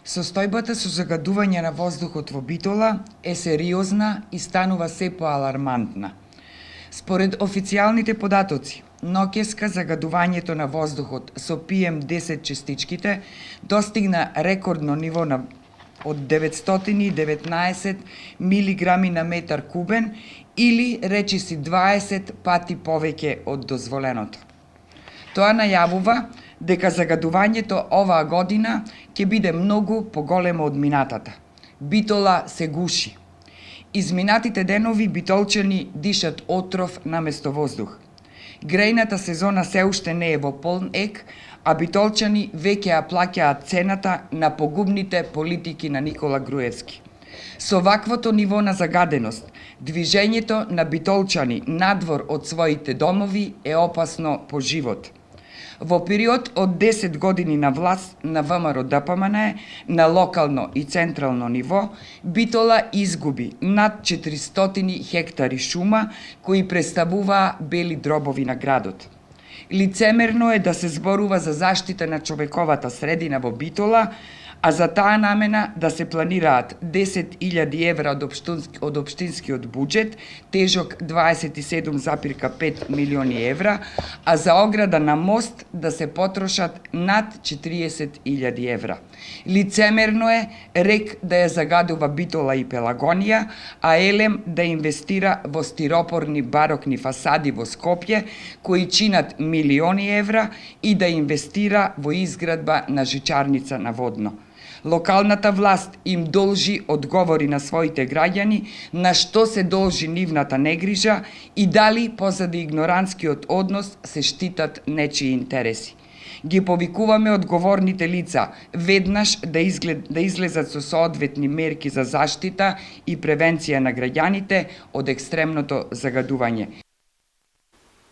Состојбата со загадување на воздухот во Битола е сериозна и станува се поалармантна. Според официјалните податоци, ноќеска загадувањето на воздухот со PM10 частичките достигна рекордно ниво од 919 милиграми на метар кубен или речиси 20 пати повеќе од дозволеното. Тоа најавува дека загадувањето оваа година ќе биде многу поголемо од минатата. Битола се гуши. Изминатите денови битолчани дишат отров наместо воздух. Грејната сезона се уште не е во полн ек, а битолчани веќе ја плаќаат цената на погубните политики на Никола Груевски. Со ваквото ниво на загаденост, движењето на битолчани надвор од своите домови е опасно по живот. Во период од 10 години на власт на ВМРО ДПМН на локално и централно ниво, Битола изгуби над 400 хектари шума кои представуваа бели дробови на градот. Лицемерно е да се зборува за заштита на човековата средина во Битола, а за таа намена да се планираат 10.000 евра од општинскиот буџет, тежок 27,5 милиони евра, а за ограда на мост да се потрошат над 40.000 евра. Лицемерно е РЕК да ја загадува Битола и Пелагонија, а Елем да инвестира во стиропорни барокни фасади во Скопје, кои чинат милиони евра, и да инвестира во изградба на жичарница на Водно. Локалната власт им должи одговори на своите граѓани на што се должи нивната негрижа и дали позади игнорантскиот однос се штитат нечии интереси. Ги повикуваме одговорните лица веднаш да излезат со соодветни мерки за заштита и превенција на граѓаните од екстремното загадување.